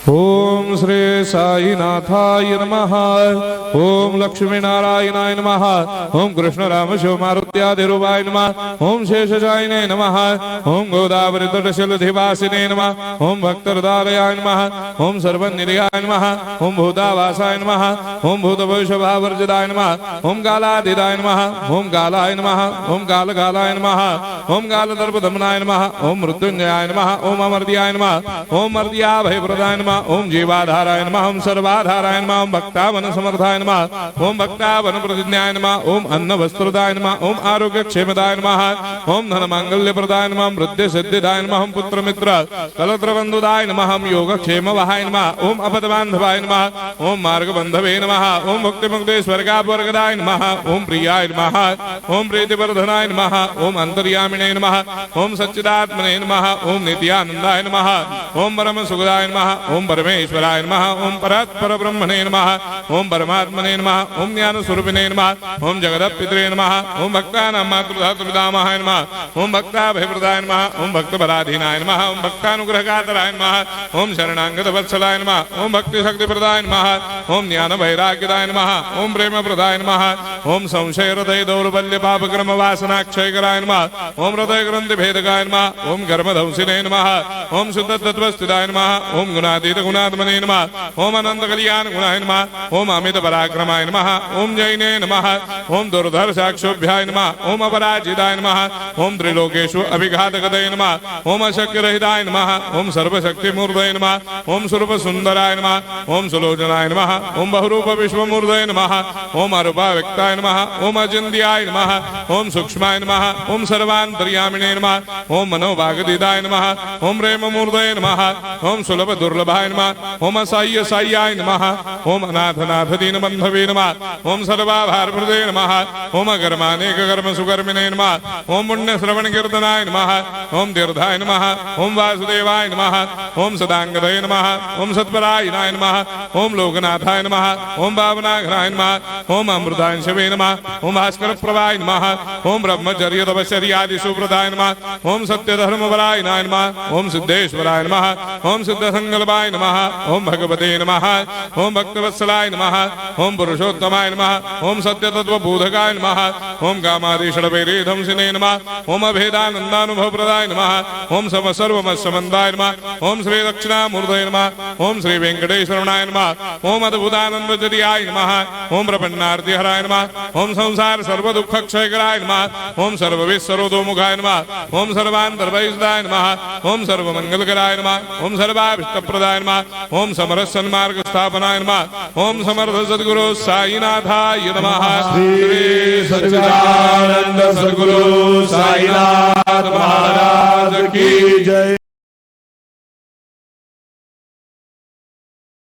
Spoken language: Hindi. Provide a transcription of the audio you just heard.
ओम श्री साईनाथाय नमः। ओम लक्ष्मी नारायणाय नमः। ओम कृष्ण राम शिव मारुत्यादिरूपाय नमः। ओम शेषशायिने नमः। ओम गोदावरी तटशिलधिवासिने नमः। ओम भक्तहृदयाय नमः। ओम सर्वनिलयाय नमः। ओम भूतावासाय नमः। ओम भूतभविष्यभावर्जिताय नमः। ओम कालातीताय नमः। ओम कालाय नमः। ओम कालकालाय नमः। ओम कालदर्पदमनाय नमः। ओम मृत्युंजयाय नमः। ओम अमर्त्याय नमः। ओम मर्त्याभयप्रदाय नमः। ओम जीवाधाराय नमः। ओम सर्वाधाराय नमः। ओम भक्तावन समर्थाय नमः। ओम भक्तावन प्रतिज्ञाय नमः। ओम अन्न वस्त्रदाय नमः। ओम आरोग्य क्षेमदाय नमः। ओम धन मांगल्य प्रदाय नमः। ओम वृद्धि सिद्धिदाय नमः। ओम पुत्र मित्र कलत्र बंधुदाय नमः। ओम योग क्षेम वहाय नमः। ओम अपद बांधवाय नमः। ओम मार्ग बंधवे नमः। ओम भक्ति मुक्ति स्वर्गापवर्गदाय नमः। ओम प्रियाय नमः। ओम प्रीतिवर्धनाय नमः। ओम अंतर्यामिने नमः। ओम सच्चिदात्मने नमः। ओम नित्यानंदाय नमः। ओम परम सुखदाय नमः। ओम परमेश्वराय नमः। ओम परात्पर ब्रह्मणे नमः। ओम परमात्मने नमः। ओम ज्ञान स्वरूपिणे नमः। ओम जगदपितरे नमः। ओम भक्तानां मातृधातुपितामहाय नमः। ओम भक्ताभयप्रदाय नमः। ओम भक्तपराधीनाय नमः। ओम भक्तानुग्रहकातराय नमः। ओम शरणागत वत्सलाय नमः। ओम भक्ति शक्ति प्रदाय नमः। ओम ज्ञान वैराग्यदाय नमः। ओम प्रेम प्रदाय नमः। ओम संशय हृदय दौर्बल्य पापक्रम वासना क्षयकराय नमः। ओम हृदय ग्रंथि भेदकाय नमः। ओम कर्मधंसिने नमः। ओम शुद्ध तत्वस्थिताय नमः। ओम गुणातीत गुणात्मने नमः। ओम अनंत कल्याण गुणाय नमः। ओम अमित पराक्रमाय नमः। ओम जैने नमः। ओम दुर्धर्षाक्षोभ्याय नमः। ओम अपराजिताय नमः। ओम त्रिलोकेषु अभिघातगतये नमः। ओम अशक्यरहिताय नमः। ओम सर्वशक्तिमूर्तये नमः। ओम स्वरूप सुंदराय नमः। ओम सुलोचनाय नमः। ओम बहुरूप विश्वमूर्तये नमः। ओम अरूपाव्यक्ताय नमः। ओम अचिन्त्याय नमः। ओम सूक्ष्माय नमः। ओम सर्वान्तर्यामिने नमः। ओम मनोभागदिताय नमः। ओम प्रेममूर्तये नमः। ओम सुलभ दुर्लभाय नमः। ओम असाह्य साह्याय नमः। ओम अनाथनाथ दीनबन्धवे नमः। ओम सर्वाभारप्रदे नमः। ओम अकर्मानेक कर्म सुकर्मिणे नमः। ओम पुण्य श्रवण कीर्तनाय नमः। ओम तीर्थाय नमः। ओम वासुदेवाय नमः। ओम सदांगदये नमः। ओम सत्परायणाय नमः। ओम लोकनाथाय नमः। ओम भावनाघ्नाय नमः। ओम अमृतांशवे नमः। ओम भास्कर प्रभाय नमः। ओम ब्रह्मचर्य तपश्चर्यादि सुप्रदाय नमः। ओम सत्यधर्मपरायणाय नमः। ओम सिद्धेश्वराय नमः। ओम सिद्ध संकल्पाय नमः। ओम भगवते नमः। ओम भक्तवत्सलाय नमः। ओम पुरुषोत्तमाय नमः। ओम सत्यतत्त्वबोधकाय नमः। ओम कामादिषडभैरेधंसिने नमः। ओम अभेदानन्दानुभवप्रदाय नमः। ओम सर्वमस्समन्दाय नमः। ओम श्री दक्षिणामूर्तये नमः। ओम श्री वेंकटेश्वरनाय नमः। ओम अद्भुतानन्दचर्याय नमः। ओम प्रपन्नार्तिहराय नमः। ओम संसार सर्वदुःखक्षयकराय नमः। ओम सर्वविस्सरोदोमुखाय नमः। ओम सर्वान्तर्बहिष्ठाय नमः। ओम सर्वमङ्गलकराय नमः। ओम सर्वाभीष्टप्रदाय नमः। ओम समरस सन्मार्ग स्थापनाय नमः। ओम समर्थ सद्गुरु साईनाथाय नमः। श्री सच्चिदानंद सद्गुरु साईनाथ महाराज की जय।